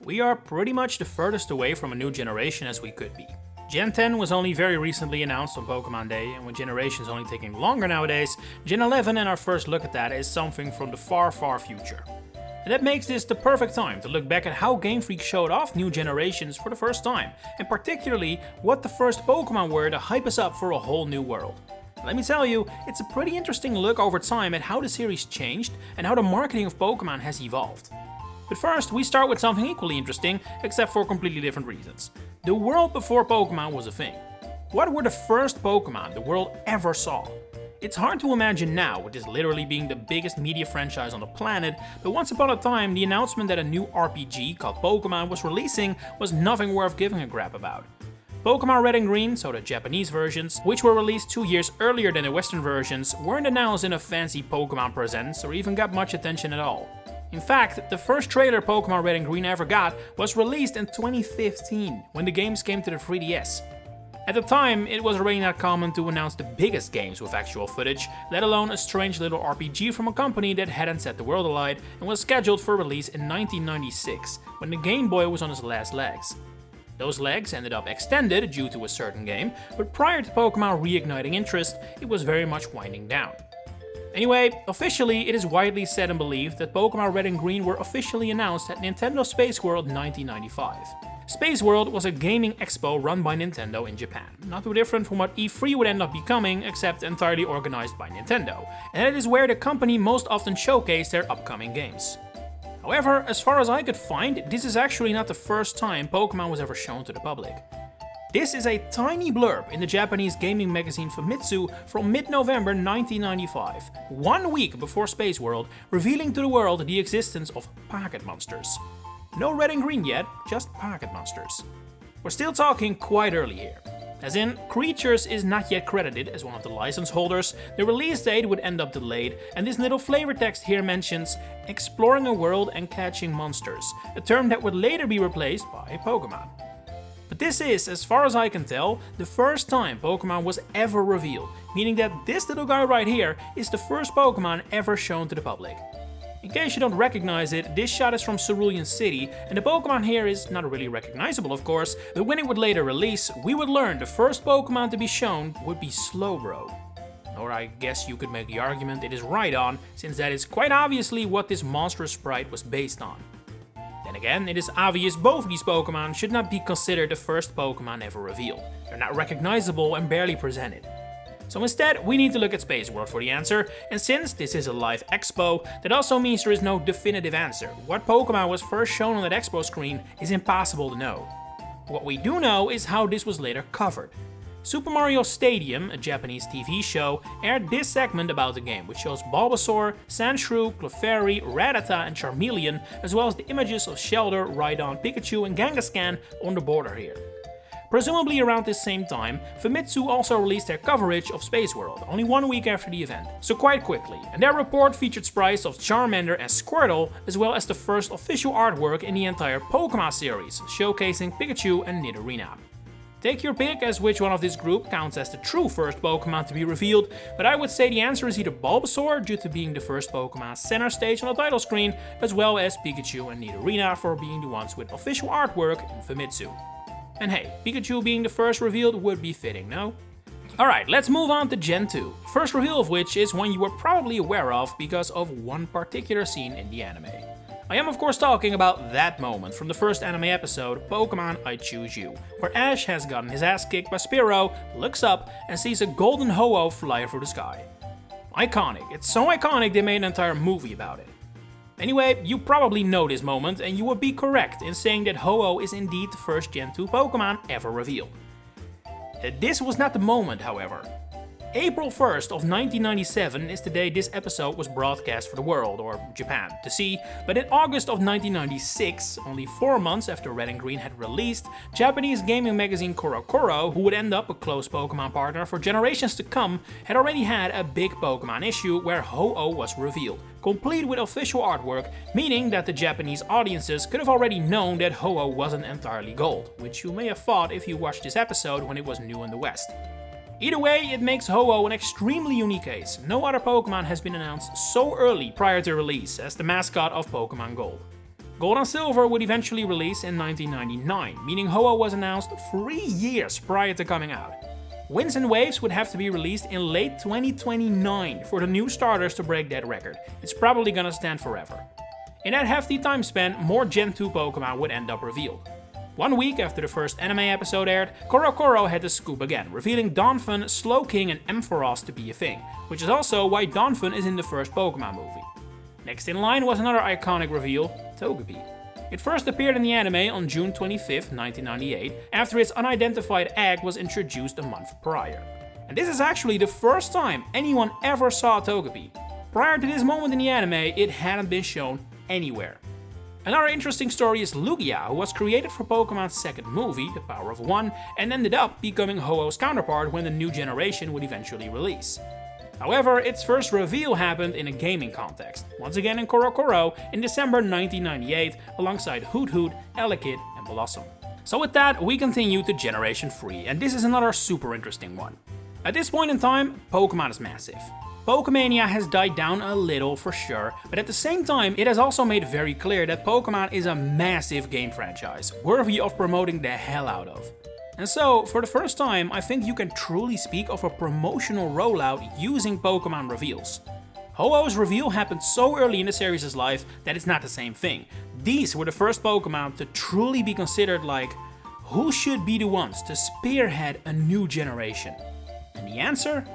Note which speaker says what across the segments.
Speaker 1: we are pretty much the furthest away from a new generation as we could be. Gen 10 was only very recently announced on Pokemon Day, and with generations only taking longer nowadays, Gen 11 and our first look at that is something from the far, far future. And that makes this the perfect time to look back at how Game Freak showed off new generations for the first time, and particularly what the first Pokemon were to hype us up for a whole new world. Let me tell you, it's a pretty interesting look over time at how the series changed and how the marketing of Pokemon has evolved. But first, we start with something equally interesting, except for completely different reasons. The world before Pokemon was a thing. What were the first Pokemon the world ever saw? It's hard to imagine now, with this literally being the biggest media franchise on the planet, but once upon a time the announcement that a new RPG called Pokemon was releasing was nothing worth giving a crap about. Pokemon Red and Green, so the Japanese versions, which were released 2 years earlier than the Western versions, weren't announced in a fancy Pokemon Presents or even got much attention at all. In fact, the first trailer Pokemon Red and Green ever got was released in 2015, when the games came to the 3DS. At the time, it was already not common to announce the biggest games with actual footage, let alone a strange little RPG from a company that hadn't set the world alight and was scheduled for release in 1996, when the Game Boy was on its last legs. Those legs ended up extended due to a certain game, but prior to Pokemon reigniting interest, it was very much winding down. Anyway, officially it is widely said and believed that Pokemon Red and Green were officially announced at Nintendo Space World 1995. Space World was a gaming expo run by Nintendo in Japan, not too different from what E3 would end up becoming, except entirely organized by Nintendo, and it is where the company most often showcased their upcoming games. However, as far as I could find, this is actually not the first time Pokemon was ever shown to the public. This is a tiny blurb in the Japanese gaming magazine Famitsu from mid-November 1995, 1 week before Space World, revealing to the world the existence of pocket monsters. No Red and Green yet, just pocket monsters. We're still talking quite early here. As in, Creatures is not yet credited as one of the license holders, the release date would end up delayed, and this little flavor text here mentions exploring a world and catching monsters, a term that would later be replaced by Pokemon. But this is, as far as I can tell, the first time Pokemon was ever revealed, meaning that this little guy right here is the first Pokemon ever shown to the public. In case you don't recognize it, this shot is from Cerulean City, and the Pokemon here is not really recognizable of course, but when it would later release, we would learn the first Pokemon to be shown would be Slowbro. Or I guess you could make the argument it is Rhydon, since that is quite obviously what this monstrous sprite was based on. Then again, it is obvious both these Pokemon should not be considered the first Pokemon ever revealed. They're not recognizable and barely presented. So instead, we need to look at Space World for the answer, and since this is a live expo, that also means there is no definitive answer. What Pokemon was first shown on that expo screen is impossible to know. What we do know is how this was later covered. Super Mario Stadium, a Japanese TV show, aired this segment about the game, which shows Bulbasaur, Sandshrew, Clefairy, Rattata and Charmeleon, as well as the images of Shellder, Rhydon, Pikachu and Kangaskhan on the border here. Presumably around this same time, Famitsu also released their coverage of Space World, only 1 week after the event, so quite quickly, and their report featured sprites of Charmander and Squirtle, as well as the first official artwork in the entire Pokemon series, showcasing Pikachu and Nidorina. Take your pick as which one of this group counts as the true first Pokemon to be revealed, but I would say the answer is either Bulbasaur due to being the first Pokemon center stage on the title screen, as well as Pikachu and Nidorina for being the ones with official artwork in Famitsu. And hey, Pikachu being the first revealed would be fitting, no? Alright, let's move on to Gen 2, first reveal of which is one you were probably aware of because of one particular scene in the anime. I am of course talking about that moment from the first anime episode, Pokemon I Choose You, where Ash has gotten his ass kicked by Spearow, looks up and sees a golden Ho-Oh fly through the sky. Iconic, it's so iconic they made an entire movie about it. Anyway, you probably know this moment and you would be correct in saying that Ho-Oh is indeed the first Gen 2 Pokemon ever revealed. This was not the moment, however. April 1st of 1997 is the day this episode was broadcast for the world, or Japan, to see, but in August of 1996, only 4 months after Red and Green had released, Japanese gaming magazine CoroCoro, who would end up a close Pokemon partner for generations to come, had already had a big Pokemon issue where Ho-Oh was revealed, complete with official artwork, meaning that the Japanese audiences could have already known that Ho-Oh wasn't entirely gold, which you may have thought if you watched this episode when it was new in the West. Either way, it makes Ho-Oh an extremely unique case. No other Pokemon has been announced so early prior to release as the mascot of Pokemon Gold. Gold and Silver would eventually release in 1999, meaning Ho-Oh was announced 3 years prior to coming out. Winds and Waves would have to be released in late 2029 for the new starters to break that record. It's probably gonna stand forever. In that hefty time span, more Gen 2 Pokémon would end up revealed. 1 week after the first anime episode aired, Korokoro had the scoop again, revealing Donphan, Slowking and Ampharos to be a thing, which is also why Donphan is in the first Pokémon movie. Next in line was another iconic reveal, Togepi. It first appeared in the anime on June 25, 1998, after its unidentified egg was introduced a month prior. And this is actually the first time anyone ever saw Togepi. Prior to this moment in the anime, it hadn't been shown anywhere. Another interesting story is Lugia, who was created for Pokemon's second movie, The Power of One, and ended up becoming Ho-Oh's counterpart when the new generation would eventually release. However, its first reveal happened in a gaming context, once again in Korokoro in December 1998 alongside Hoot Hoot, Elekid and Blossom. So with that, we continue to Generation 3, and this is another super interesting one. At this point in time, Pokemon is massive. Pokemania has died down a little for sure, but at the same time it has also made very clear that Pokemon is a massive game franchise, worthy of promoting the hell out of. And so, for the first time, I think you can truly speak of a promotional rollout using Pokémon reveals. Ho-Oh's reveal happened so early in the series' life that it's not the same thing. These were the first Pokémon to truly be considered like, who should be the ones to spearhead a new generation? And the answer?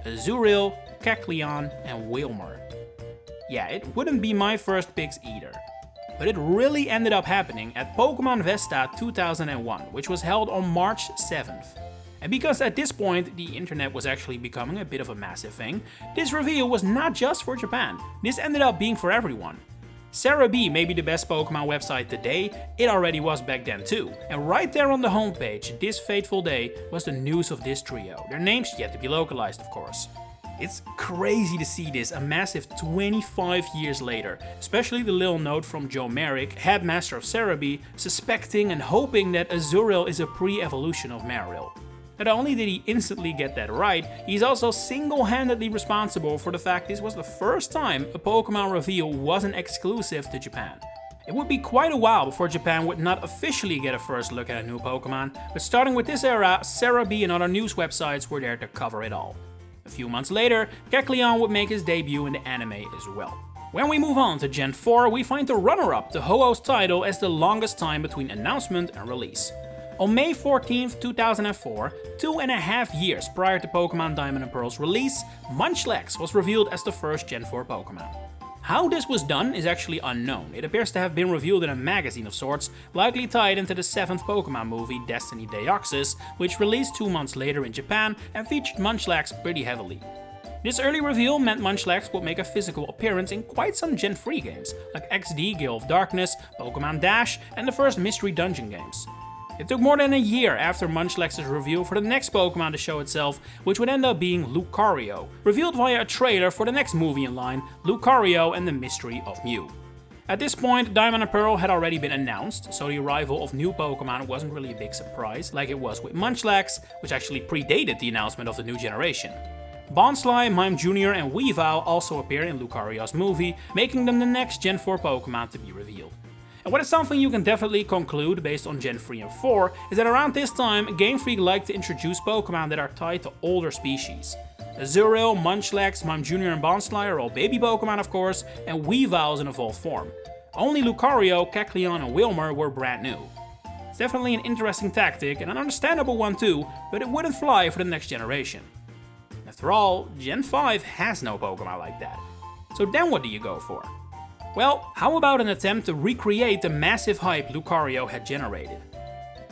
Speaker 1: Azurill, Kecleon and Wailmer. Yeah, it wouldn't be my first picks either. But it really ended up happening at Pokémon Vesta 2001, which was held on March 7th. And because at this point the internet was actually becoming a bit of a massive thing, this reveal was not just for Japan, this ended up being for everyone. Sarah B may be the best Pokémon website today, it already was back then too. And right there on the homepage, this fateful day, was the news of this trio, their names yet to be localized of course. It's crazy to see this a massive 25 years later, especially the little note from Joe Merrick, headmaster of Cerebi, suspecting and hoping that Azurill is a pre-evolution of Marill. Not only did he instantly get that right, he's also single-handedly responsible for the fact this was the first time a Pokemon reveal wasn't exclusive to Japan. It would be quite a while before Japan would not officially get a first look at a new Pokemon, but starting with this era, Cerebi and other news websites were there to cover it all. A few months later, Kecleon would make his debut in the anime as well. When we move on to Gen 4, we find the runner-up to Ho-Oh's title as the longest time between announcement and release. On May 14th, 2004, 2.5 years prior to Pokémon Diamond and Pearl's release, Munchlax was revealed as the first Gen 4 Pokémon. How this was done is actually unknown. It appears to have been revealed in a magazine of sorts, likely tied into the 7th Pokémon movie Destiny Deoxys, which released 2 months later in Japan and featured Munchlax pretty heavily. This early reveal meant Munchlax would make a physical appearance in quite some Gen 3 games, like XD, Gale of Darkness, Pokémon Dash, and the first Mystery Dungeon games. It took more than a year after Munchlax's reveal for the next Pokémon to show itself, which would end up being Lucario, revealed via a trailer for the next movie in line, Lucario and the Mystery of Mew. At this point, Diamond and Pearl had already been announced, so the arrival of new Pokémon wasn't really a big surprise, like it was with Munchlax, which actually predated the announcement of the new generation. Bonsly, Mime Jr. and Weavile also appear in Lucario's movie, making them the next Gen 4 Pokémon to be revealed. And what is something you can definitely conclude based on Gen 3 and 4 is that around this time, Game Freak liked to introduce Pokémon that are tied to older species. Azurill, Munchlax, Mime Jr. and Bonsly are all baby Pokémon of course, and Weavile is an evolved form. Only Lucario, Kecleon and Wailmer were brand new. It's definitely an interesting tactic and an understandable one too, but it wouldn't fly for the next generation. After all, Gen 5 has no Pokémon like that. So then what do you go for? Well, how about an attempt to recreate the massive hype Lucario had generated?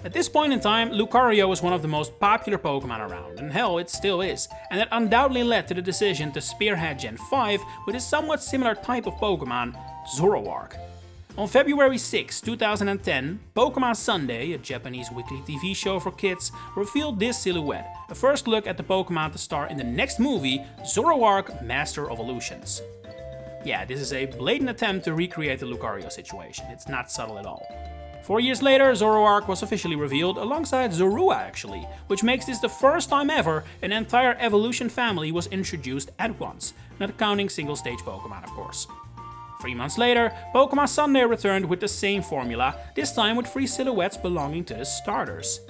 Speaker 1: At this point in time, Lucario was one of the most popular Pokémon around, and hell, it still is, and that undoubtedly led to the decision to spearhead Gen 5 with a somewhat similar type of Pokémon, Zoroark. On February 6, 2010, Pokémon Sunday, a Japanese weekly TV show for kids, revealed this silhouette, a first look at the Pokémon to star in the next movie, Zoroark Master of Illusions. Yeah, this is a blatant attempt to recreate the Lucario situation, it's not subtle at all. 4 years later, Zoroark was officially revealed alongside Zorua actually, which makes this the first time ever an entire evolution family was introduced at once, not counting single stage Pokemon of course. 3 months later, Pokémon Sunday returned with the same formula, this time with 3 silhouettes belonging to the starters.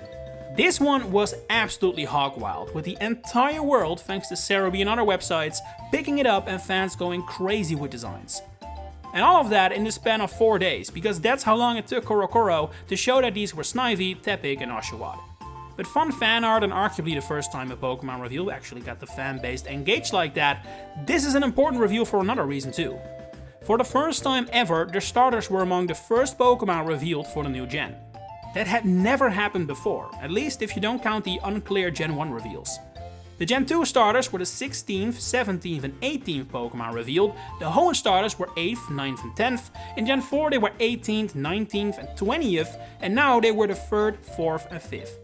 Speaker 1: This one was absolutely hog wild, with the entire world, thanks to Cerebi and other websites, picking it up and fans going crazy with designs. And all of that in the span of 4 days, because that's how long it took Korokoro to show that these were Snivy, Tepig and Oshawott. But fun fan art and arguably the first time a Pokemon reveal actually got the fan base engaged like that, this is an important reveal for another reason too. For the first time ever, the starters were among the first Pokemon revealed for the new gen. That had never happened before, at least if you don't count the unclear Gen 1 reveals. The Gen 2 starters were the 16th, 17th and 18th Pokemon revealed, the Hoenn starters were 8th, 9th and 10th, in Gen 4 they were 18th, 19th and 20th, and now they were the 3rd, 4th and 5th.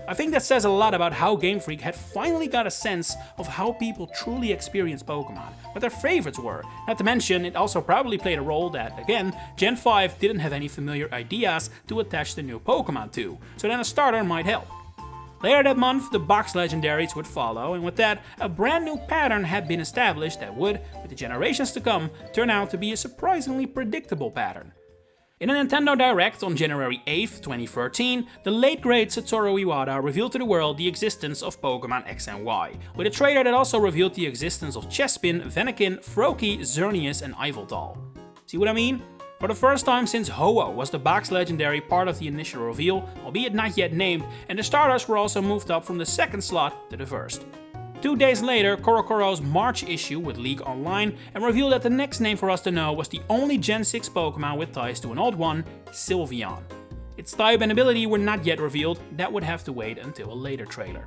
Speaker 1: I think that says a lot about how Game Freak had finally got a sense of how people truly experience Pokemon, what their favorites were. Not to mention, it also probably played a role that, again, Gen 5 didn't have any familiar ideas to attach the new Pokemon to, so then a starter might help. Later that month, the box legendaries would follow, and with that, a brand new pattern had been established that would, with the generations to come, turn out to be a surprisingly predictable pattern. In a Nintendo Direct on January 8th, 2013, the late great Satoru Iwata revealed to the world the existence of Pokémon X and Y, with a trailer that also revealed the existence of Chespin, Venekin, Froakie, Xerneas and Yveltal. See what I mean? For the first time since Ho-Oh was the box legendary part of the initial reveal, albeit not yet named, and the starters were also moved up from the second slot to the first. 2 days later, Korokoro's March issue would leak online and reveal that the next name for us to know was the only Gen 6 Pokemon with ties to an old one, Sylveon. Its type and ability were not yet revealed, that would have to wait until a later trailer.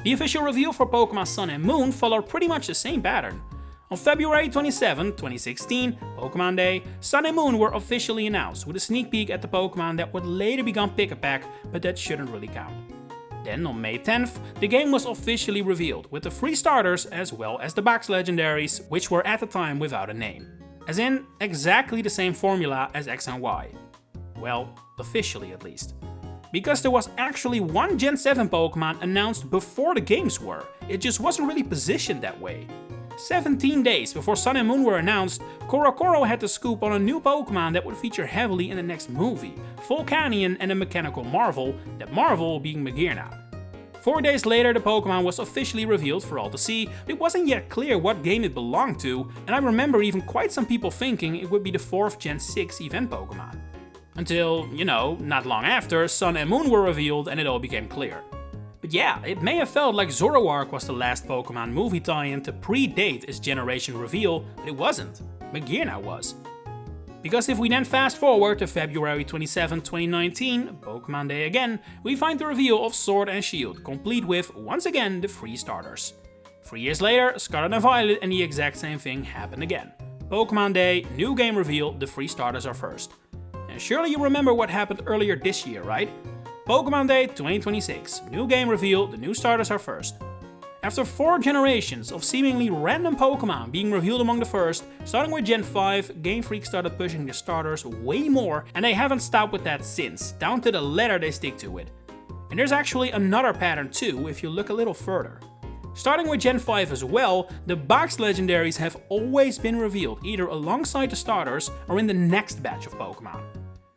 Speaker 1: The official reveal for Pokemon Sun and Moon followed pretty much the same pattern. On February 27, 2016, Pokemon Day, Sun and Moon were officially announced with a sneak peek at the Pokemon that would later become Pick-a-Pack, but that shouldn't really count. Then on May 10th, the game was officially revealed with the 3 starters as well as the box legendaries, which were at the time without a name. As in, exactly the same formula as X and Y. Well, officially at least. Because there was actually one Gen 7 Pokemon announced before the games were, it just wasn't really positioned that way. 17 days before Sun and Moon were announced, Korokoro had the scoop on a new Pokemon that would feature heavily in the next movie, Volcanion and a mechanical Marvel, that Marvel being Magearna. 4 days later the Pokemon was officially revealed for all to see, but it wasn't yet clear what game it belonged to, and I remember even quite some people thinking it would be the 4th Gen 6 event Pokemon. Until, not long after, Sun and Moon were revealed and it all became clear. But yeah, it may have felt like Zoroark was the last Pokemon movie tie-in to predate its generation reveal, but it wasn't. Magearna was. Because if we then fast forward to February 27, 2019, Pokemon Day again, we find the reveal of Sword and Shield, complete with, once again, the 3 starters. 3 years later, Scarlet and Violet and the exact same thing happened again. Pokemon Day, new game reveal, the 3 starters are first. And surely you remember what happened earlier this year, right? Pokemon Day 2026, new game reveal, the new starters are first. After 4 generations of seemingly random Pokemon being revealed among the first, starting with Gen 5, Game Freak started pushing the starters way more, and they haven't stopped with that since, down to the letter they stick to it. And there's actually another pattern too, if you look a little further. Starting with Gen 5 as well, the box legendaries have always been revealed either alongside the starters or in the next batch of Pokemon.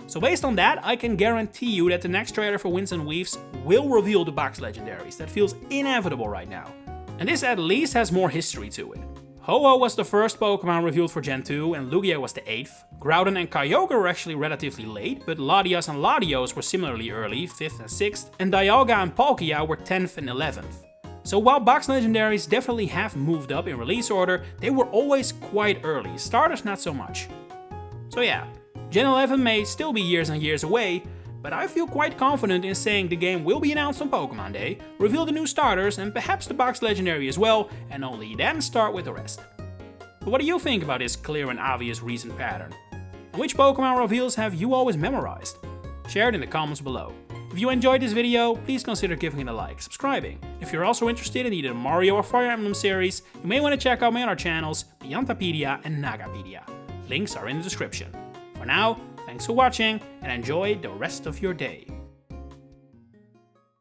Speaker 1: So based on that, I can guarantee you that the next trailer for Winds and Waves will reveal the box legendaries. That feels inevitable right now. And this at least has more history to it. Ho-Oh was the first Pokemon revealed for Gen 2 and Lugia was the 8th. Groudon and Kyogre were actually relatively late, but Latias and Latios were similarly early, 5th and 6th, and Dialga and Palkia were 10th and 11th. So while box legendaries definitely have moved up in release order, they were always quite early, starters not so much. So yeah. Gen 11 may still be years and years away, but I feel quite confident in saying the game will be announced on Pokemon Day, reveal the new starters and perhaps the box legendary as well, and only then start with the rest. But what do you think about this clear and obvious recent pattern? And which Pokemon reveals have you always memorized? Share it in the comments below. If you enjoyed this video, please consider giving it a like, subscribing. If you're also interested in either the Mario or Fire Emblem series, you may want to check out my other channels, Pichupedia and Nagapedia. Links are in the description. For now, thanks for watching and enjoy the rest of your day.